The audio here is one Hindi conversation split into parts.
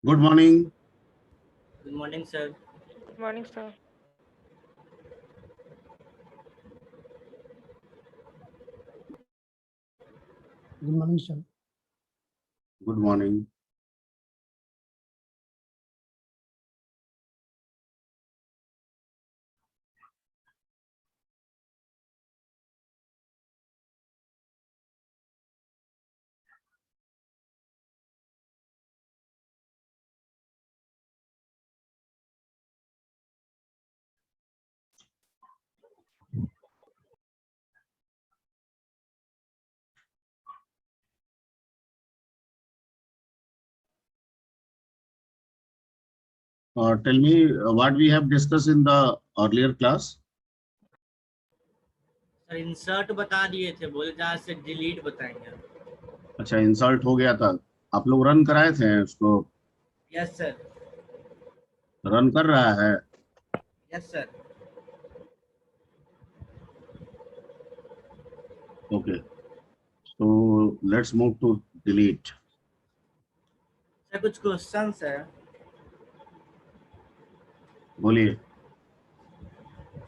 Good morning. Good morning, sir. Good morning, sir. Good morning, sir. Good morning. Tell me what we have discussed in the earlier class. Sir insert बता दिए थे, बोले जहाँ से डिलीट बताएंगे. अच्छा, इंसल्ट हो गया था. आप लोग रन कराए थे उसको. Yes sir. रन कर रहा है. Yes sir. ओके, तो let's move to delete. Sir कुछ क्वेश्चन है. बोलिए.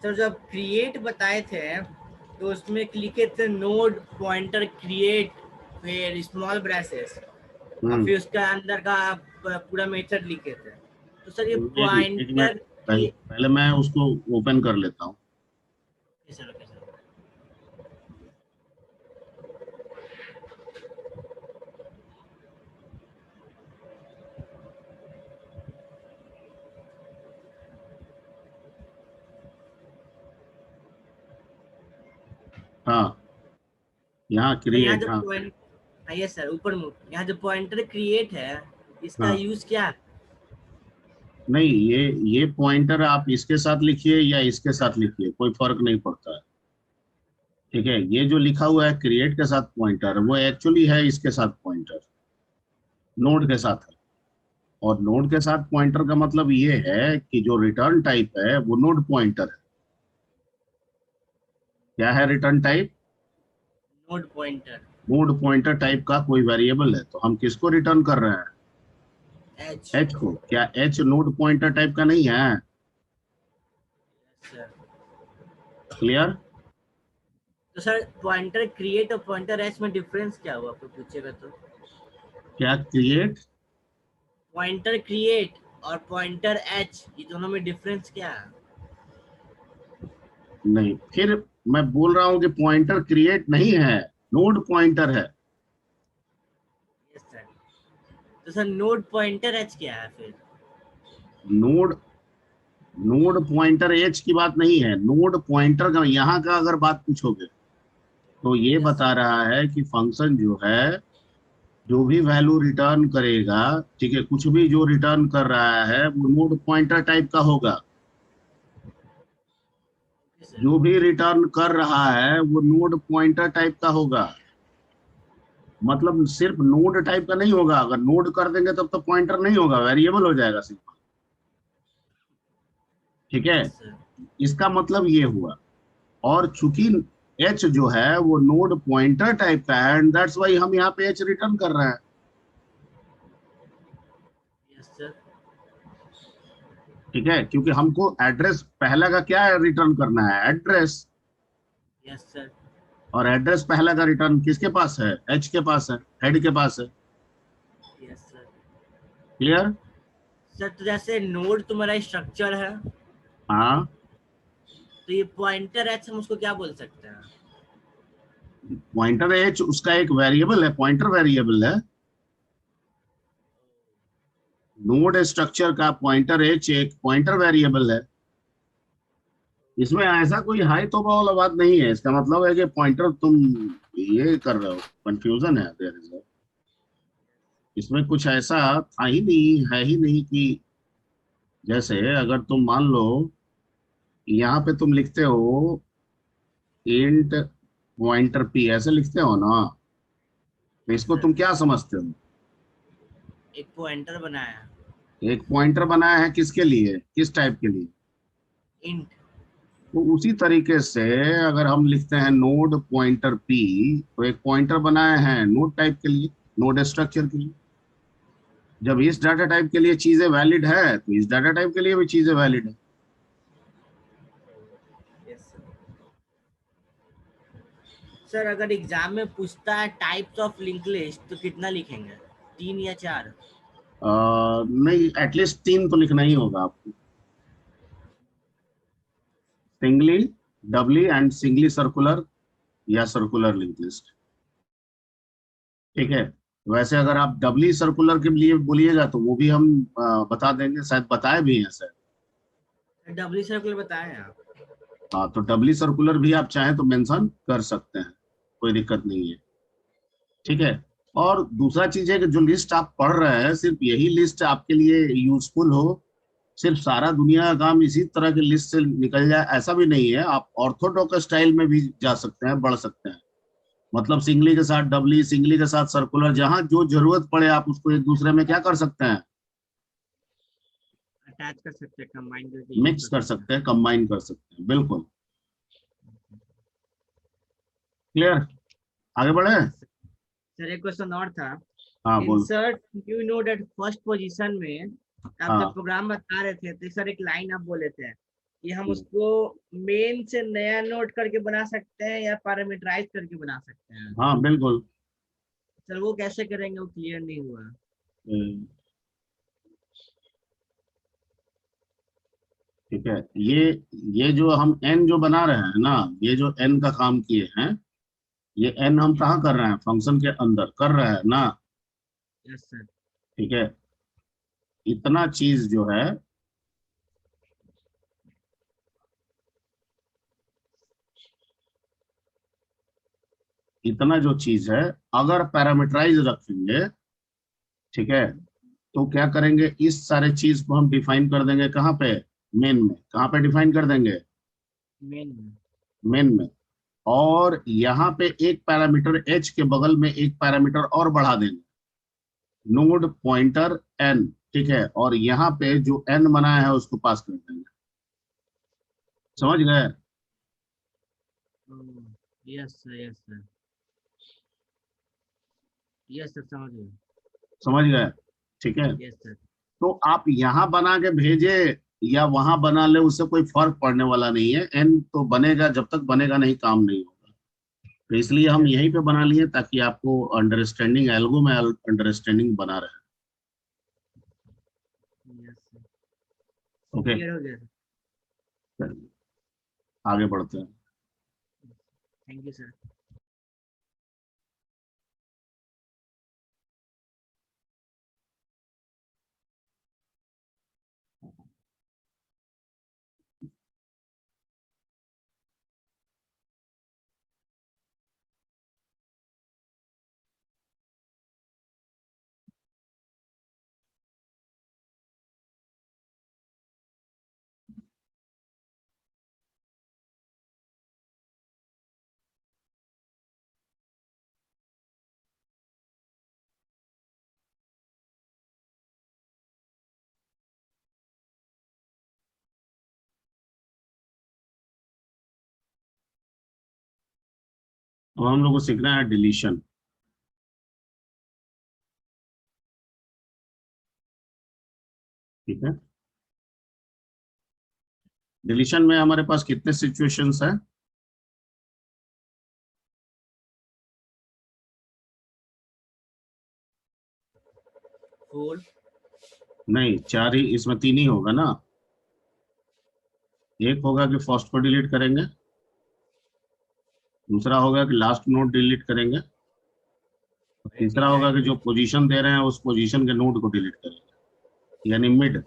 सर जब क्रिएट बताए थे तो उसमें लिखे थे नोड पॉइंटर क्रिएट, फिर स्मॉल ब्रेसेस, और फिर उसके अंदर का पूरा मेथड लिखे थे. तो सर ये एक मिनट, पॉइंटर पहले मैं उसको ओपन कर लेता हूँ. Sir okay sir. हाँ, यहाँ तो यहाँ क्रिएट. जो हाँ पॉइंट, यस सर, ऊपर मुड़, यहाँ जो पॉइंटर क्रिएट है इसका हाँ. यूज क्या है? नहीं, ये पॉइंटर आप इसके साथ लिखिए या इसके साथ लिखिए, कोई फर्क नहीं पड़ता है. ठीक है, ये जो लिखा हुआ है क्रिएट के साथ पॉइंटर, वो एक्चुअली है इसके साथ पॉइंटर, नोड के साथ है. और नोड के साथ पॉइंटर का मतलब ये है कि जो रिटर्न टाइप है वो नोड पॉइंटर है. क्या है return type? Node pointer. Node pointer type का कोई वेरिएबल है, तो हम किसको रिटर्न कर रहे हैं? एच. एच को. क्या एच नोड पॉइंटर टाइप का नहीं है? Sir clear? तो सर पॉइंटर क्रिएट और पॉइंटर एच में डिफरेंस क्या हुआ, आपको पूछेगा तो? क्या क्रिएट? पॉइंटर क्रिएट और पॉइंटर एच, ये दोनों में डिफरेंस क्या है? नहीं, फिर मैं बोल रहा हूं कि पॉइंटर क्रिएट नहीं है, नोड पॉइंटर है. Yes sir. तो सर नोड पॉइंटर एच क्या है फिर? नोड नोड पॉइंटर एच की बात नहीं है, नोड पॉइंटर का. यहाँ का अगर बात पूछोगे तो ये Yes, बता रहा है कि फंक्शन जो है, जो भी वैल्यू रिटर्न करेगा, ठीक है, कुछ भी जो रिटर्न कर रहा है वो नोड पॉइंटर टाइप का होगा. okay, sir. जो भी रिटर्न कर रहा है वो नोड पॉइंटर टाइप का होगा. मतलब सिर्फ नोड टाइप का नहीं होगा. अगर नोड कर देंगे तब तो पॉइंटर नहीं होगा, वेरिएबल हो जाएगा सिंपल. ठीक है, Yes, sir. इसका मतलब ये हुआ. और चूंकि एच जो है वो नोड पॉइंटर टाइप का है, एंड दैट्स वाई हम यहाँ पे एच रिटर्न कर रहे हैं. Yes, sir. ठीक है, क्योंकि हमको एड्रेस पहला का क्या है, रिटर्न करना है एड्रेस. Yes, sir. और एड्रेस पहला का रिटर्न किसके पास है? एच के पास है, हेड के पास है. Yes, sir. क्लियर? सर तो जैसे नोड तुम्हारा स्ट्रक्चर है, हाँ, तो ये पॉइंटर एच हम उसको क्या बोल सकते हैं? पॉइंटर एच उसका एक वेरिएबल है, पॉइंटर वेरिएबल है. नोड स्ट्रक्चर का पॉइंटर एच एक पॉइंटर वेरिएबल है. इसमें ऐसा कोई हाई तौबा वाला बात नहीं है. इसका मतलब है कि पॉइंटर तुम ये कर रहे हो, कंफ्यूजन है. देयर इज, इसमें कुछ ऐसा था ही नहीं, है ही नहीं कि जैसे अगर तुम मान लो यहाँ पे तुम लिखते हो इंट पॉइंटर पी, ऐसे लिखते हो ना, तो इसको Sir, तुम क्या समझते हो? एक पॉइंटर बनाया, एक पॉइंटर बनाया है किसके लिए, किस टाइप के लिए? इंट. तो उसी तरीके से अगर हम लिखते हैं नोड पॉइंटर पी, तो एक पॉइंटर बनाया है नोड टाइप के लिए, नोड स्ट्रक्चर के लिए. जब इस डाटा टाइप के लिए चीजें वैलिड है तो इस डाटा टाइप के लिए भी चीजें वैलिड है। Yes sir. सर अगर एग्जाम में पूछता है टाइप्स ऑफ लिंक लिस्ट तो कितना लिखेंगे, 3 या 4? नहीं, एटलीस्ट 3 तो लिखना ही होगा आपको। Singly, Dabali and singly circular या सर्कुलर लिंक लिस्ट। ठीक है। वैसे अगर आप डबली सर्कुलर के लिए बोलिएगा तो वो भी हम बता देंगे, शायद बताए भी हैं सर। डब्ल्यू सर्कुलर बताएं आप। हाँ, तो डबली सर्कुलर भी आप चाहें तो मेंशन कर सकते हैं, कोई दिक्कत नहीं है। ठीक है। और दूसरा चीज है कि जो लिस्ट आप पढ़ रहे हैं सिर्फ यही लिस्ट आपके लिए यूजफुल हो, सिर्फ सारा दुनिया का काम इसी तरह की लिस्ट से निकल जाए ऐसा भी नहीं है। आप ऑर्थोडॉक्स स्टाइल में भी जा सकते हैं, बढ़ सकते हैं। मतलब सिंगली के साथ डबली, सिंगली के साथ सर्कुलर, जहां जो जरूरत पड़े आप उसको एक दूसरे में क्या कर सकते हैं, अटैच कर सकते हैं, कंबाइन करके यूज मिक्स कर कर सकते हैं। सकते हैं, कंबाइन कर सकते हैं। बिल्कुल क्लियर। आगे बढ़े। यस सर, एक क्वेश्चन और था। हाँ बोल। Insert, you know that first position में आप जब हाँ। प्रोग्राम बता रहे थे तो सर एक लाइन आप बोले थे कि हम उसको मेन से नया नोट करके बना सकते हैं या पैरामीटराइज करके बना सकते हैं। हाँ बिल्कुल। सर वो कैसे करेंगे, वो क्लियर नहीं हुआ। ठीक है। ये जो हम एन जो बना रहे हैं ना, ये जो एन का काम किए हैं, ये एन हम यस कहाँ कर रहे हैं, फंक्शन के अंदर कर रहे हैं ना। Yes sir. ठीक है। इतना चीज जो है, इतना जो चीज है, अगर पैरामीटराइज रखेंगे, ठीक है, तो क्या करेंगे, इस सारे चीज को हम डिफाइन कर देंगे कहाँ पे, मेन में। कहाँ पे डिफाइन कर देंगे, मेन। मेन में। और यहाँ पे एक पैरामीटर एच के बगल में एक पैरामीटर और बढ़ा देंगे, नोड पॉइंटर एन। ठीक है। और यहाँ पे जो एन बनाया है उसको पास कर देंगे। समझ गए। Yes sir, yes sir, yes sir, समझ गए। समझ गए। ठीक है। Yes sir. तो आप यहाँ बना के भेजे या वहां बना ले, उससे कोई फर्क पड़ने वाला नहीं है। एन तो बनेगा, जब तक बनेगा नहीं काम नहीं होगा। तो इसलिए हम यस यहीं पे बना लिए ताकि आपको अंडरस्टैंडिंग, एल्गो में अंडरस्टैंडिंग बना रहे। Yes sir, okay. क्लियर हो गया सर। आगे बढ़ते हैं। Thank you sir. अब हम लोग को सीखना है डिलीशन। ठीक है। डिलीशन में हमारे पास कितने सिचुएशंस है, 4। नहीं 4 ही, इसमें 3 ही होगा ना। एक होगा कि फर्स्ट को डिलीट करेंगे, दूसरा होगा कि लास्ट नोड डिलीट करेंगे, और तीसरा होगा कि जो पोजीशन दे रहे हैं उस पोजीशन के नोड को डिलीट करेंगे, यानी मिड।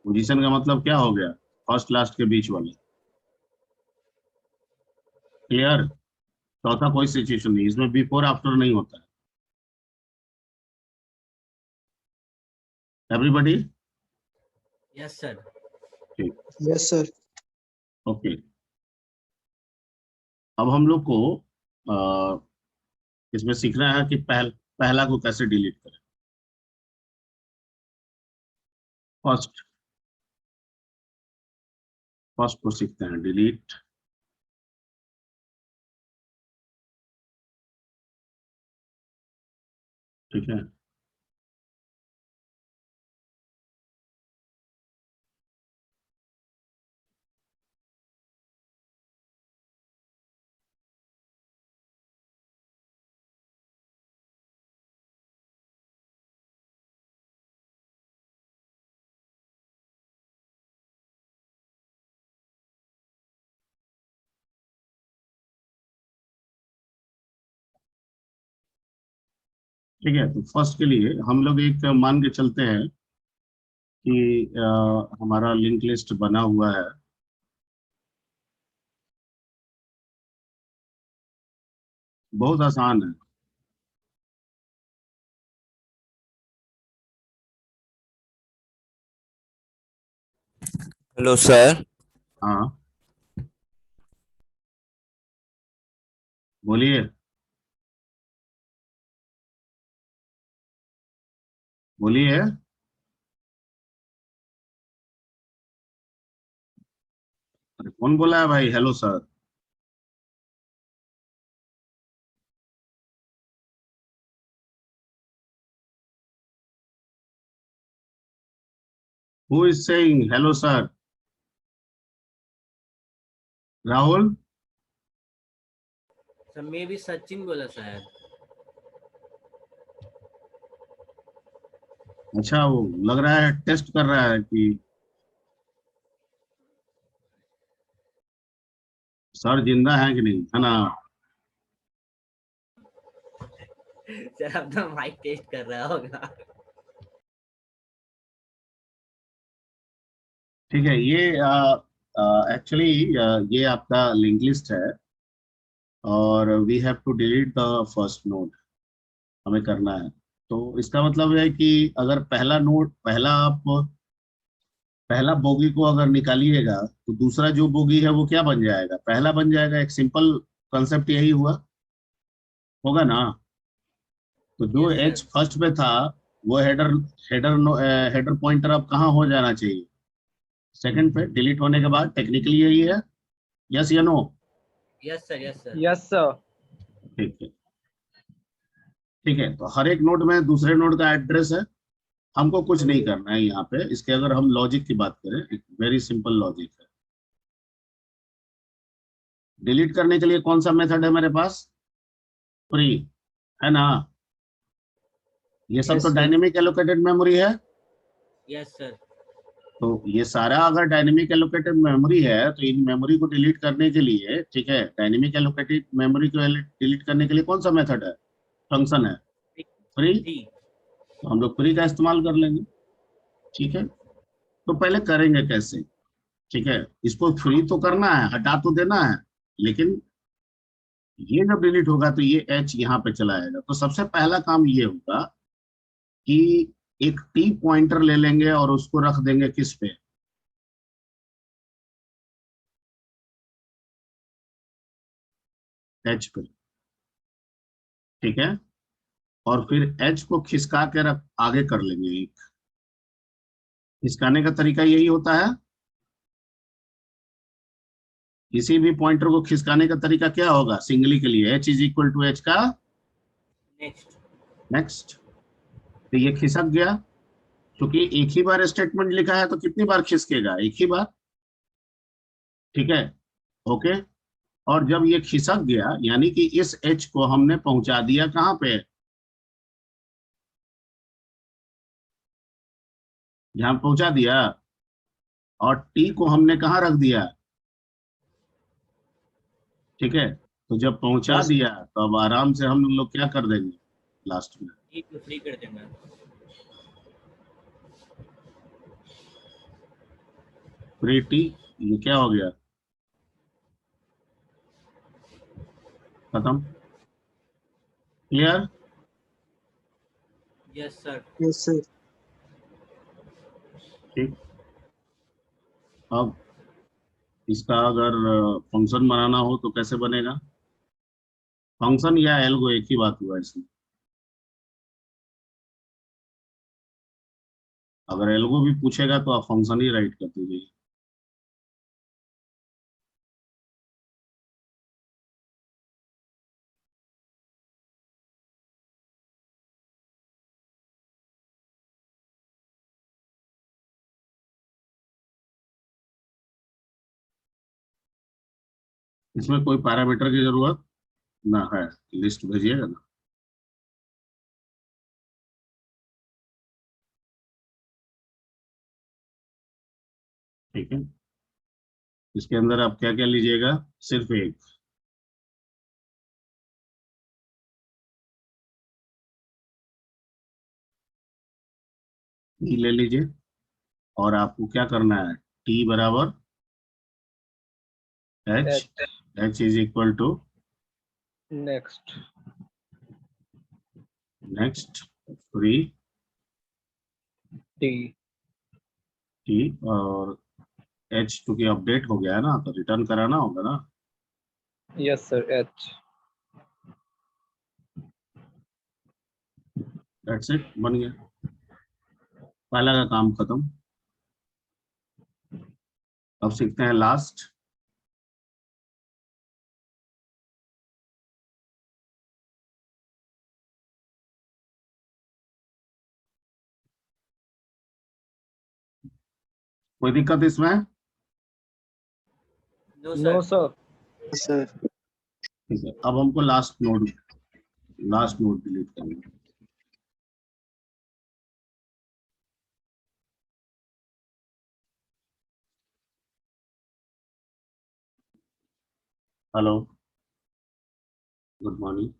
पोजीशन का मतलब क्या हो गया, फर्स्ट लास्ट के बीच वाले। क्लियर। चौथा कोई सिचुएशन नहीं, इसमें बिफोर आफ्टर नहीं होता है। एवरीबॉडी। Yes sir. ठीक। Yes, sir. ओके। अब हम लोग को अ, इसमें सीखना है कि पहला को कैसे डिलीट करें। फर्स्ट, फर्स्ट को सीखते हैं डिलीट। ठीक है। ठीक है, तो फर्स्ट के लिए हम लोग एक मान के चलते हैं कि हमारा लिंक लिस्ट बना हुआ है। बहुत आसान है। Hello sir. हाँ, बोलिए बोलिए। अरे कौन बोला है भाई hello sir? Who is saying hello sir? Rahul? Sir मे भी सचिन बोला शायद। अच्छा, वो लग रहा है टेस्ट कर रहा है कि सर जिंदा है कि नहीं, है ना? सर अपना माइक टेस्ट कर रहा होगा। ठीक है, ये एक्चुअली ये आपका लिंक लिस्ट है और we have to delete the first node, हमें करना है। तो इसका मतलब है कि अगर पहला नोड, पहला बोगी को अगर निकालिएगा तो दूसरा जो बोगी है वो क्या बन जाएगा? पहला बन जाएगा। एक सिंपल कंसेप्ट यही हुआ होगा ना? तो जो यस एच सर। फर्स्ट पे था वो हेडर हेडर हेडर पॉइंटर अब कहाँ हो जाना चाहिए? सेकंड पे डिलीट होने के बाद टेक्निकली यही है। यस या no? Yes sir. Yes sir. Yes sir. ठीक है। ठीक है, तो हर एक नोड में दूसरे नोड का एड्रेस है। हमको कुछ नहीं करना है यहाँ पे। इसके अगर हम लॉजिक की बात करें, एक वेरी सिंपल लॉजिक है। डिलीट करने के लिए कौन सा मेथड है मेरे पास? फ्री, है ना? ये सब यस तो सर। डायनेमिक एलोकेटेड मेमोरी है। Yes sir. तो ये सारा अगर डायनेमिक एलोकेटेड मेमोरी है तो इन मेमोरी को डिलीट करने के लिए, ठीक है, डायनेमिक एलोकेटेड मेमोरी को डिलीट करने के लिए कौन सा मेथड है, फंक्शन है? फ्री। जी। तो हम लोग फ्री का इस्तेमाल कर लेंगे। ठीक है, तो पहले करेंगे कैसे? ठीक है, इसको फ्री तो करना है, हटा तो देना है, लेकिन ये जब डिलीट होगा तो ये एच यहाँ पे चला आएगा। तो सबसे पहला काम ये होगा कि एक टी पॉइंटर ले लेंगे और उसको रख देंगे किस पे? एच पे। ठीक है, और फिर एच को खिसका के रख आगे कर लेंगे एक। खिसकाने का तरीका यही होता है। किसी भी पॉइंटर को खिसकाने का तरीका क्या होगा सिंगली के लिए? H is equal to H का नेक्स्ट। नेक्स्ट। तो ये खिसक गया, क्योंकि एक ही बार स्टेटमेंट लिखा है तो कितनी बार खिसकेगा? एक ही बार। ठीक है, ओके। और जब ये खिसक गया यानी कि इस एच को हमने पहुंचा दिया कहाँ पे? यहाँ पहुंचा दिया। और टी को हमने कहाँ रख दिया? ठीक है, तो जब पहुंचा यस। दिया तो अब आराम से हम लोग क्या कर देंगे लास्ट में? जी को फ्री कर देना। Free T. ये क्या हो गया? खत्म। Clear? Yes sir. Yes sir. ठीक। अब इसका अगर फंक्शन बनाना हो तो कैसे बनेगा? फंक्शन या एल्गो एक ही बात हुआ इसमें। अगर एल्गो भी पूछेगा तो आप फंक्शन ही राइट कर दीजिए। इसमें कोई पैरामीटर की जरूरत ना है। लिस्ट भेजिएगा ना। ठीक है, इसके अंदर आप क्या क्या लीजिएगा? सिर्फ एक। टी ले लीजिए और आपको क्या करना है, टी बराबर H, H H is equal to next next free T. T, और एच चूंकि अपडेट हो गया है ना तो रिटर्न कराना होगा ना। Yes sir, H. That's it, बन गया, पहला का काम खत्म। अब सीखते हैं लास्ट। कोई दिक्कत इसमें? No No sir. sir. ठीक है, अब हमको लास्ट नोड डिलीट करना है। Hello, good morning.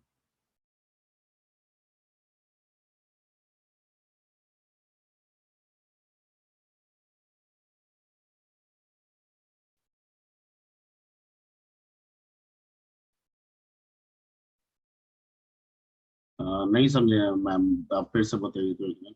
नहीं समझे मैम, आप फिर से बताइए तो एक बार।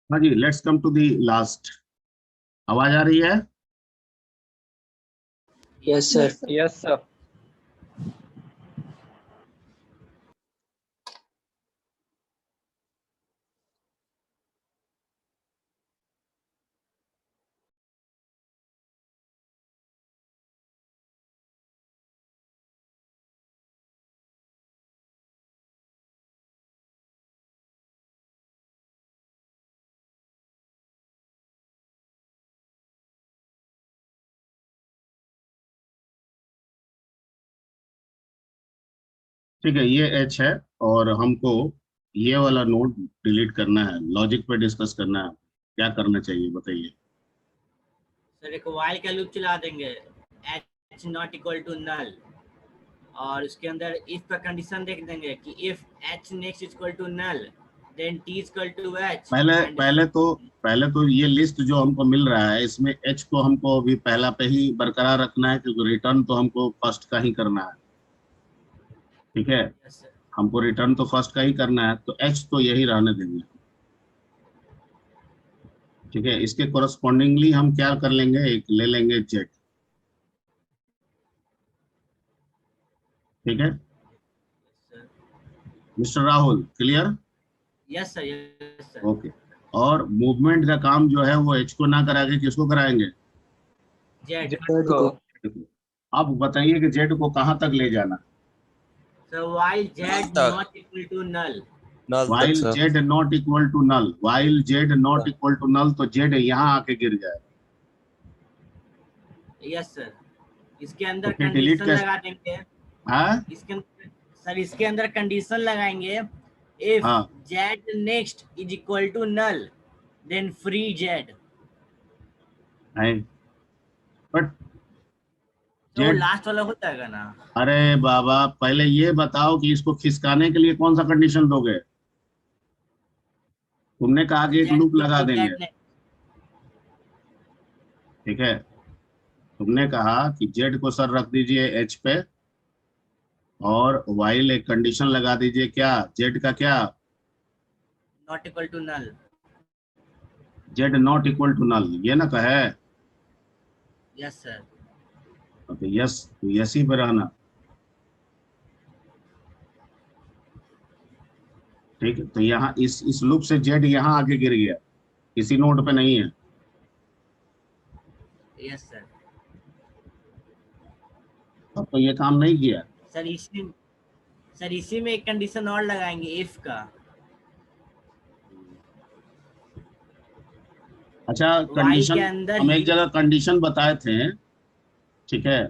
हाँ जी, let's come to the last. आवाज आ रही है? Yes, sir. Yes sir. ठीक है, ये एच है और हमको ये वाला नोड डिलीट करना है, लॉजिक पे डिस्कस करना है। क्या करना चाहिए बताइए? सर एक वाइल का लूप चला देंगे। H not equal to null, और उसके अंदर इफ का कंडीशन देख देंगे कि if H next equal to null then T equal to H. पहले तो ये लिस्ट जो हमको मिल रहा है इसमें एच को हमको अभी पहला पे ही बरकरार रखना है, क्योंकि रिटर्न तो हमको फर्स्ट का ही करना है। ठीक है, हमको रिटर्न तो फर्स्ट का ही करना है, तो एच तो यही रहने देंगे। ठीक है, इसके कोरस्पॉन्डिंगली हम क्या कर लेंगे, एक ले लेंगे जेड। ठीक है mister Rahul, clear? Yes sir, yes sir. Okay, और मूवमेंट का काम जो है वो एच को ना करा के किसको कराएंगे? जेड जेड को। अब बताइए कि जेड को कहाँ तक ले जाना? So while Z not equal to null, while Z not equal to null, while Z not equal to null, तो जेड यहाँ आके गिर जाए। Yes sir. इसके अंदर तो फिर डिलीट कंडीशन कैसे? लगा देंगे। हाँ इसके अंदर सर, इसके अंदर कंडीशन लगाएंगे, इफ हाँ Z next is equal to null then free Z. But तो जेड, लास्ट वाला हो जाएगा ना? अरे बाबा पहले ये बताओ कि इसको खिसकाने के लिए कौन सा कंडीशन दोगे? तुमने कहा कि एक जेड लूप लगा देंगे। जेड ठीक है, तुमने कहा कि जेड को सर रख दीजिए एच पे, और वाइल एक कंडीशन लगा दीजिए, क्या जेड का क्या? Not equal to null. Z not equal to null, ये ना कहे? Yes sir. तो यस, तो यस ही पे रहना। ठीक है, तो यहाँ इस लूप से जेड यहाँ आके गिर गया, किसी नोड पे नहीं है। Yes sir. अब तो ये काम नहीं किया। सर इसी में एक कंडीशन और लगाएंगे, इफ का। अच्छा, वाइल कंडीशन के अंदर हम ही एक जगह कंडीशन बताए थे। ठीक है,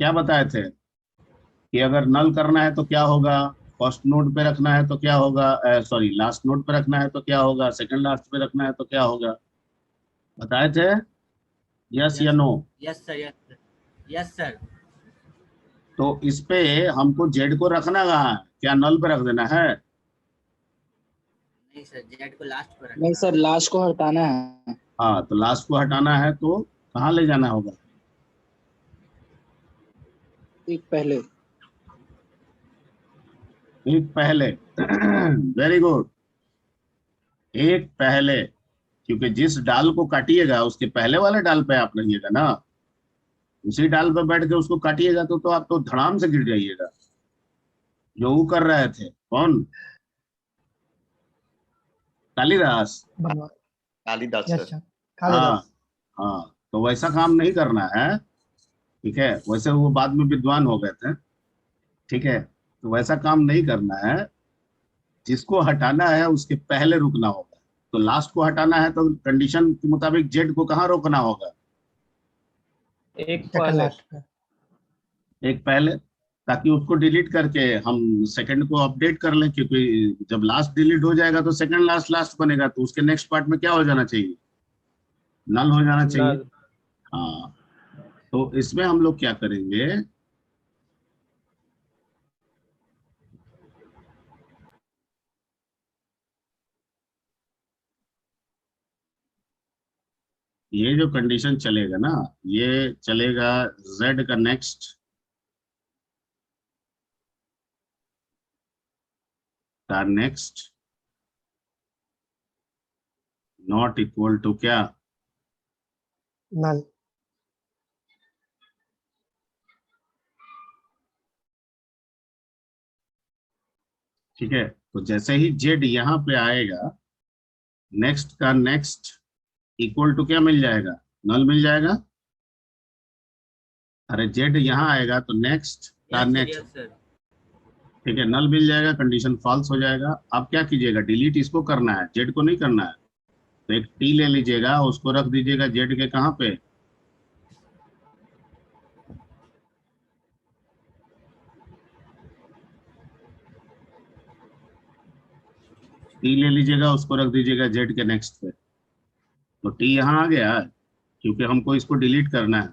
क्या बताए थे कि अगर नल करना है तो क्या होगा, फर्स्ट नोड पे रखना है तो क्या होगा, सॉरी लास्ट नोड पे रखना है तो क्या होगा, सेकंड लास्ट पे रखना है तो क्या होगा, बताए थे? यस या no? Yes sir, yes sir, yes sir. तो इस पे हमको जेड को रखना कहाँ है, क्या नल पे रख देना है? नहीं सर, जेड को लास्ट पर रखना। नहीं सर, लास्ट को हटाना है। हाँ, तो लास्ट को हटाना है तो कहाँ ले जाना होगा? एक पहले। एक पहले। वेरी गुड, एक पहले, क्योंकि जिस डाल को काटिएगा उसके पहले वाले डाल पे आप रहिएगा ना, उसी डाल पे बैठ के उसको काटिएगा तो आप तो धड़ाम से गिर जाइएगा। जो वो कर रहे थे, कौन? कालिदास। भगवान। Kalidas yes sir. सर, हाँ कालिदास। हाँ, तो वैसा काम नहीं करना है। ठीक है, वैसे वो बाद में विद्वान हो गए थे। ठीक है, तो वैसा काम नहीं करना है, जिसको हटाना है उसके पहले रुकना होगा। तो लास्ट को हटाना है तो कंडीशन के मुताबिक जेड को कहाँ रोकना होगा? एक सेकंड पहले। लास्ट पे। एक पहले, ताकि उसको डिलीट करके हम सेकंड को अपडेट कर लें, क्योंकि जब लास्ट डिलीट हो जाएगा तो सेकंड लास्ट लास्ट बनेगा, तो उसके नेक्स्ट पार्ट में क्या हो जाना चाहिए, नल हो जाना चाहिए। नल। हाँ, तो इसमें हम लोग क्या करेंगे, ये जो कंडीशन चलेगा ना, ये चलेगा जेड का नेक्स्ट का नेक्स्ट नॉट इक्वल टू क्या, नल। ठीक है, तो जैसे ही जेड यहाँ पे आएगा, नेक्स्ट का नेक्स्ट इक्वल टू क्या मिल जाएगा, नल मिल जाएगा। अरे जेड यहाँ आएगा तो नेक्स्ट का yes sir, next, yes sir. ठीक है, नल मिल जाएगा, कंडीशन फॉल्स हो जाएगा। अब क्या कीजिएगा, डिलीट इसको करना है, जेड को नहीं करना है। तो एक टी ले लीजिएगा, उसको रख दीजिएगा जेड के कहाँ पे, टी ले लीजिएगा, उसको रख दीजिएगा जेड के नेक्स्ट पे। तो टी यहाँ आ गया, क्योंकि हमको इसको डिलीट करना है।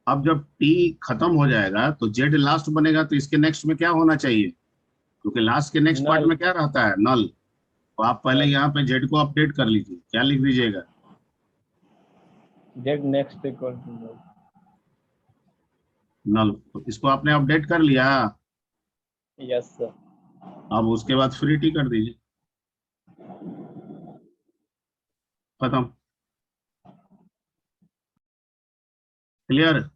अब जब टी खत्म हो जाएगा तो जेड लास्ट बनेगा, तो इसके नेक्स्ट में क्या होना चाहिए, क्योंकि लास्ट के नेक्स्ट पार्ट नल। में क्या रहता है, नल। तो आप पहले यहाँ पे जेड को अपडेट कर लीजिए, क्या लिख दीजिएगा, Z next equal to null. Null. तो इसको आपने अपडेट कर लिया। Yes sir. अब उसके बाद फ्री टी कर दीजिए, खत्म, क्लियर।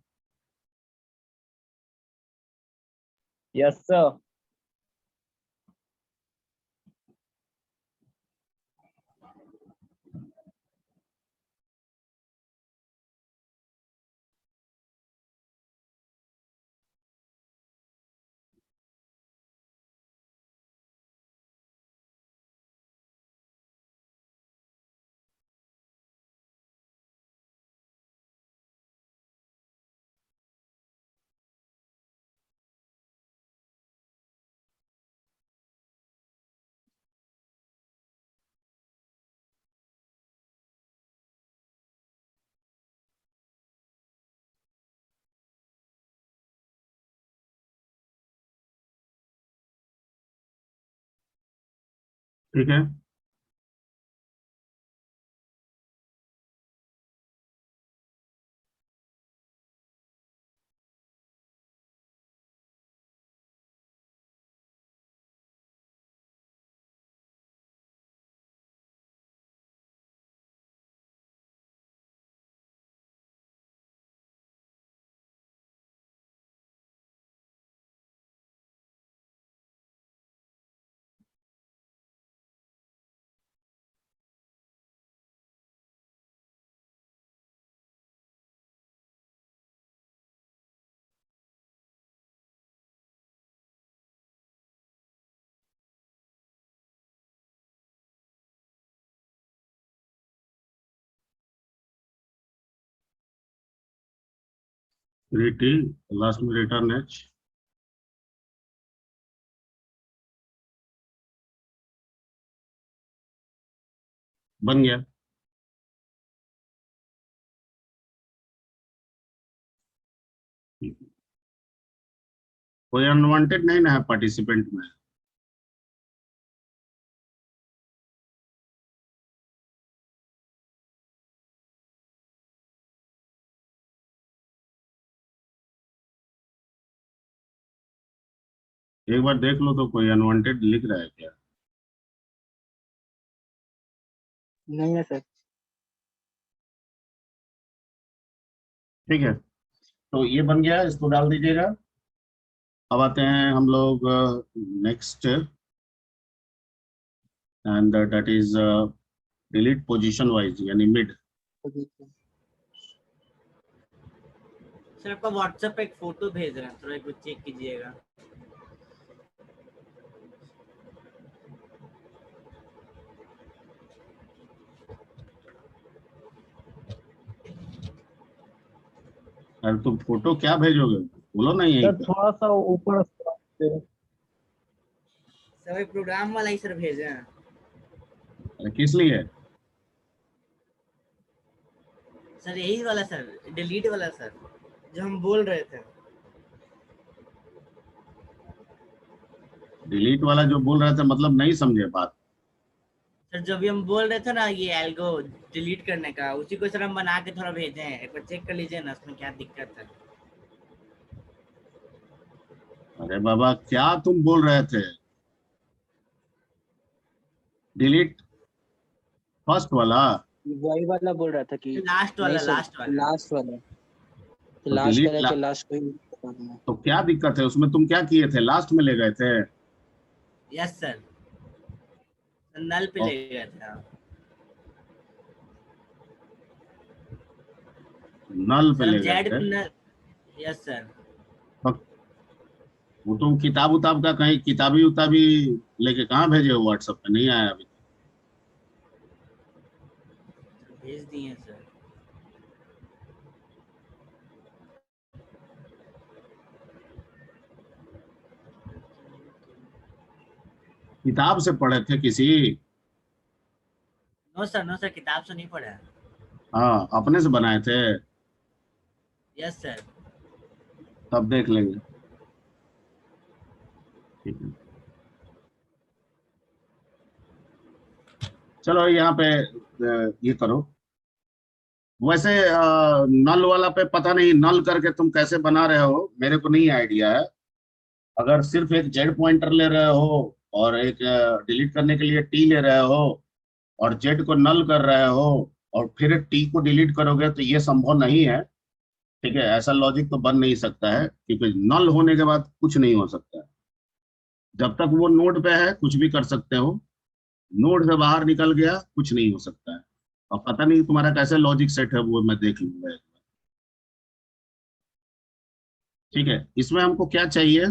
Yes sir. ठीक है, फ्री टी, लास्ट में रिटर्न एच, बन गया। कोई अनवांटेड नहीं ना है पार्टिसिपेंट में। एक बार देख लो तो कोई अनवांटेड लिख रहा है क्या। नहीं है सर। ठीक है, तो ये बन गया, इसको डाल दीजिएगा। अब आते हैं हम लोग next, and that is delete position wise, यानी मिड। सर आपका व्हाट्सएप पे एक फोटो भेज रहे हैं, थोड़ा एक बार चेक कीजिएगा। अरे तुम फोटो क्या भेजोगे, बोलो ना यहीं सर पे। थोड़ा सा ऊपर से। सर प्रोग्राम वाला ही सर भेजे हैं। अरे किस लिए, सर यही वाला सर, डिलीट वाला सर, जो हम बोल रहे थे। डिलीट वाला जो बोल रहे थे, मतलब नहीं समझे बात। सर जब भी हम बोल रहे थे ना ये एल्गो डिलीट करने का, उसी को सर हम बना के थोड़ा भेजे हैं, एक बार चेक कर लीजिए ना उसमें क्या दिक्कत है। अरे बाबा क्या तुम बोल रहे थे, डिलीट फर्स्ट वाला, वही वाला बोल रहा था कि लास्ट नहीं वाला, सर, लास्ट वाला। लास्ट वाला, तो लास्ट डिलीट करा के लास्ट को ही बता दूंगा। तो क्या दिक्कत है उसमें, तुम क्या किए थे, लास्ट में ले गए थे। यस सर, नल पे और ले गया था। नल पे सर ले अब गए जेड थे। पे नल। Yes sir. वो तुम किताब उताब का कहीं किताबी उताबी लेके कहाँ भेजे हो, व्हाट्सएप पे नहीं आया अभी। भेज दिए सर। किताब से पढ़े थे किसी। नो सर, नो सर, किताब से नहीं पढ़ा। हाँ, अपने से बनाए थे। Yes sir. तब देख लेंगे, ठीक है। चलो यहाँ पे ये करो। वैसे नल वाला पे पता नहीं नल करके तुम कैसे बना रहे हो, मेरे को नहीं आइडिया है। अगर सिर्फ एक जेड पॉइंटर ले रहे हो और एक डिलीट करने के लिए टी ले रहे हो और जेड को नल कर रहे हो और फिर टी को डिलीट करोगे तो ये संभव नहीं है, ठीक है। ऐसा लॉजिक तो बन नहीं सकता है, क्योंकि नल होने के बाद कुछ नहीं हो सकता है। जब तक वो नोड पे है कुछ भी कर सकते हो, नोड से बाहर निकल गया कुछ नहीं हो सकता है। और पता नहीं तुम्हारा कैसे लॉजिक सेट है, वो मैं देख लूंगा एक बार। ठीक है, इसमें हमको क्या चाहिए,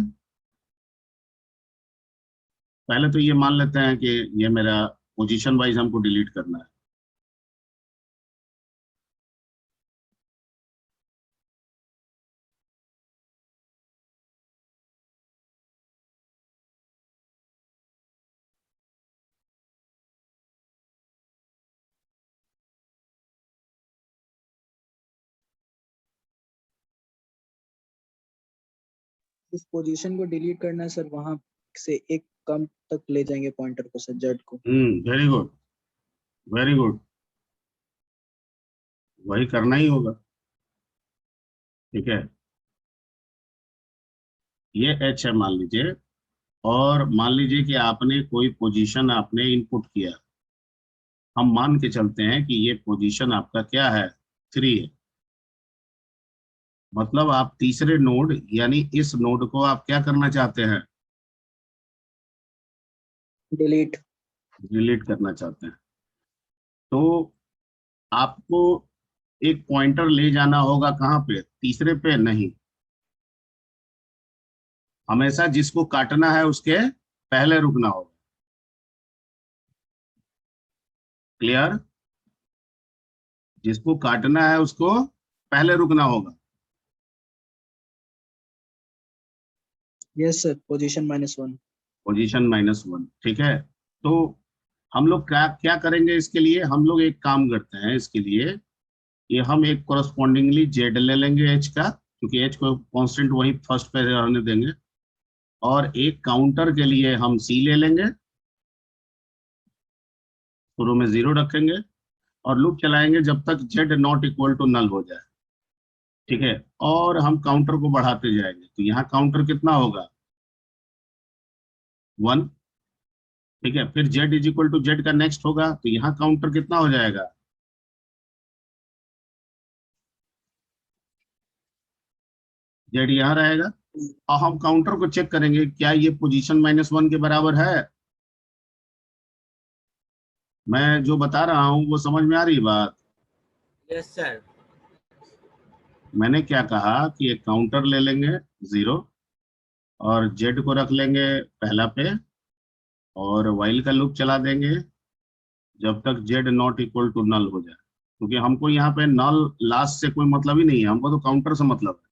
पहले तो ये मान लेते हैं कि ये मेरा पोजीशन वाइज हमको डिलीट करना है। इस पोजीशन को डिलीट करना है सर, वहां से एक कम तक ले जाएंगे पॉइंटर को सर, जेड को। वेरी गुड, वेरी गुड, वही करना ही होगा, ठीक है। ये एच है मान लीजिए, और मान लीजिए कि आपने कोई पोजीशन आपने इनपुट किया। हम मान के चलते हैं कि ये पोजीशन आपका क्या है, 3 है। मतलब आप तीसरे नोड यानी इस नोड को आप क्या करना चाहते हैं, डिलीट। डिलीट करना चाहते हैं। तो आपको एक पॉइंटर ले जाना होगा कहाँ पे, तीसरे पे नहीं, हमेशा जिसको काटना है उसके पहले रुकना होगा। क्लियर, जिसको काटना है उसको पहले रुकना होगा। Yes sir, position -1। पोजीशन -1, ठीक है। तो हम लोग क्या क्या करेंगे इसके लिए, हम लोग एक काम करते हैं इसके लिए, ये हम एक कोरस्पॉन्डिंगली जेड ले लेंगे एच का, क्योंकि एच को कांस्टेंट वही फर्स्ट पे रहने देंगे। और एक काउंटर के लिए हम सी ले लेंगे, शुरू में 0 रखेंगे और लूप चलाएंगे जब तक Z not equal to null हो जाए, ठीक है। और हम काउंटर को बढ़ाते जाएंगे, तो यहाँ काउंटर कितना होगा, 1, ठीक है। फिर Z is equal to Z का नेक्स्ट होगा, तो यहाँ काउंटर कितना हो जाएगा, जेड यहाँ रहेगा। और हम काउंटर को चेक करेंगे क्या ये पोजीशन -1 के बराबर है। मैं जो बता रहा हूँ वो समझ में आ रही है बात। Yes sir. मैंने क्या कहा कि एक काउंटर ले लेंगे 0 और जेड को रख लेंगे पहला पे और वाइल का लूप चला देंगे जब तक Z not equal to null हो जाए, क्योंकि हमको यहाँ पे नल लास्ट से कोई मतलब ही नहीं है, हमको तो काउंटर से मतलब है,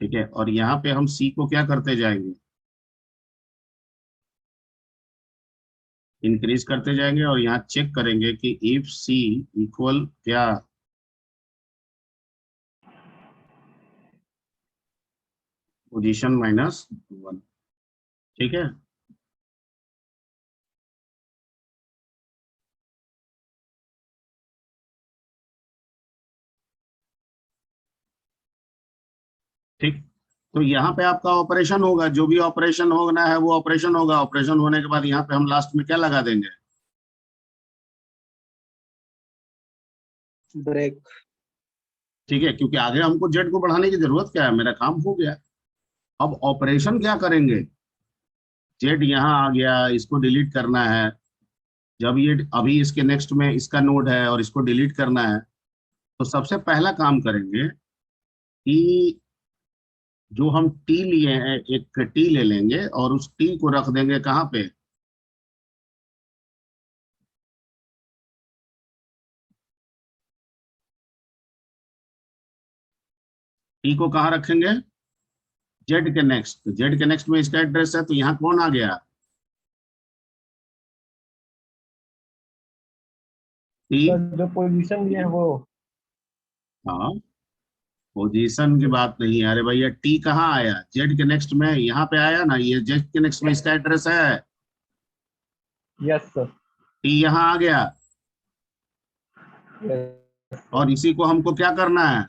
ठीक है। और यहाँ पे हम सी को क्या करते जाएंगे, इंक्रीज करते जाएंगे और यहाँ चेक करेंगे कि इफ सी इक्वल क्या, पोजीशन -1, ठीक है। ठीक, तो यहाँ पे आपका ऑपरेशन होगा, जो भी ऑपरेशन होना है वो ऑपरेशन होगा। ऑपरेशन होने के बाद यहाँ पे हम लास्ट में क्या लगा देंगे, ब्रेक। ठीक है, क्योंकि आगे हमको जेड को बढ़ाने की जरूरत क्या है, मेरा काम हो गया। अब ऑपरेशन क्या करेंगे, जेड यहाँ आ गया, इसको डिलीट करना है। जब ये अभी इसके नेक्स्ट में इसका नोड है और इसको डिलीट करना है, तो सबसे पहला काम करेंगे कि जो हम टी लिए हैं, एक टी ले लेंगे और उस टी को रख देंगे कहाँ पे, टी को कहाँ रखेंगे, जेड के नेक्स्ट। तो जेड के नेक्स्ट में इसका एड्रेस है, तो यहाँ कौन आ गया, टी। सर जो पोजीशन दिए है वो हाँ, पोजीशन की बात नहीं है। अरे भैया टी कहाँ आया, जेड के नेक्स्ट में यहाँ पे आया ना, ये जेड के नेक्स्ट में इसका एड्रेस है। Yes sir. टी यहाँ आ गया यस और इसी को हमको क्या करना है,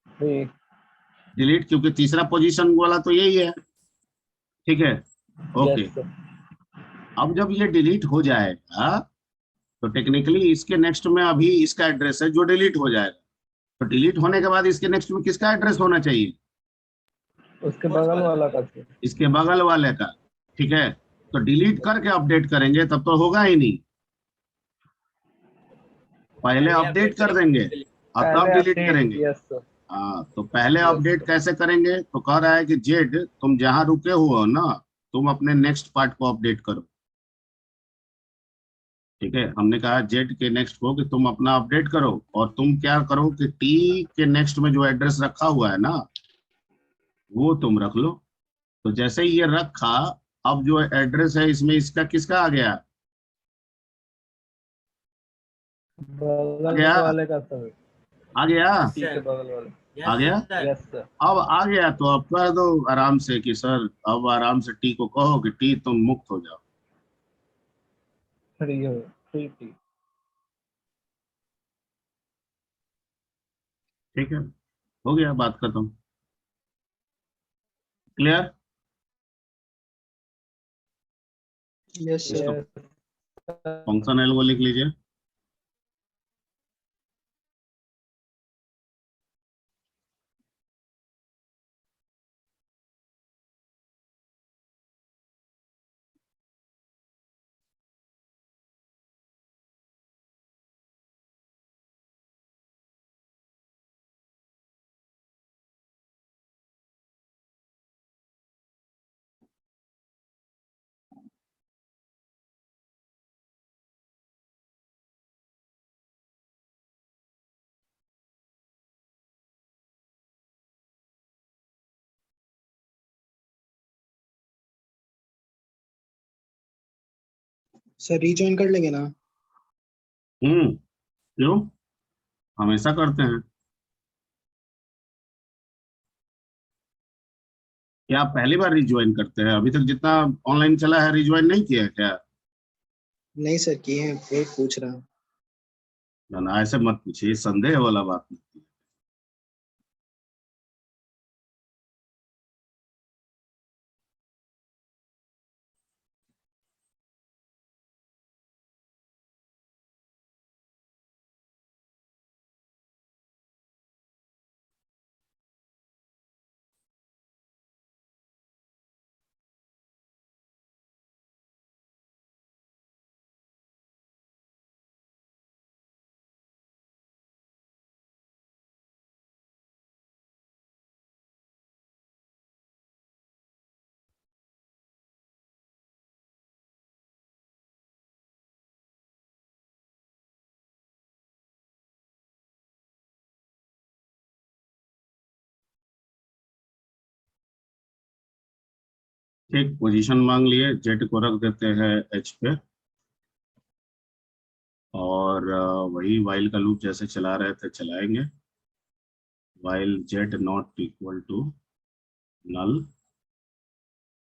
सर। डिलीट, क्योंकि तीसरा पोजीशन वाला तो यही है। ठीक है, ओके। Yes sir. अब जब ये डिलीट हो जाएगा तो टेक्निकली इसके नेक्स्ट में अभी इसका एड्रेस है जो डिलीट हो जाएगा। तो डिलीट होने के बाद इसके नेक्स्ट में किसका एड्रेस होना चाहिए, उसके बगल वाला का सर। इसके बगल वाले का। ठीक है, तो डिलीट करके अपडेट करेंगे तब तो होगा ही नहीं, पहले अपडेट कर देंगे और तब पहले डिलीट अपडेट। करेंगे। Yes sir. हाँ, तो पहले Yes, अपडेट sir. कैसे करेंगे, तो कह रहा है कि जेड तुम जहां रुके हुए हो ना, तुम अपने नेक्स्ट पार्ट को अपडेट करो। ठीक है, हमने कहा जेड के नेक्स्ट को कि तुम अपना अपडेट करो, और तुम क्या करो कि टी के नेक्स्ट में जो एड्रेस रखा हुआ है ना वो तुम रख लो। तो जैसे ही ये रखा, अब जो एड्रेस है इसमें इसका किसका आ गया, बगल गया? वाले का सर। आ गया, टी के बगल वाले। आ गया। Yes sir. अब आ गया तो अब कह दो आराम से कि सर, अब आराम से टी को कहो कि टी तुम मुक्त हो जाओ। फ्री हो, फ्री टी। ठीक है, हो गया, बात खत्म। Clear? Yes sir. Yes function L को लिख लीजिए। सर रीजॉइन कर लेंगे ना? क्यों, हमेशा करते हैं। क्या आप पहली बार रिज्वाइन करते हैं? अभी तक जितना ऑनलाइन चला है रिज्वाइन नहीं किया है क्या? नहीं सर, किए हैं, वही पूछ रहा हूँ। ना ना, ऐसे मत पूछिए, संदेह वाला बात नहीं। ठीक, पोजीशन मांग लिए, जेड को रख देते हैं एच पे, और वही वाइल का लूप जैसे चला रहे थे चलाएंगे। While Z not equal to null,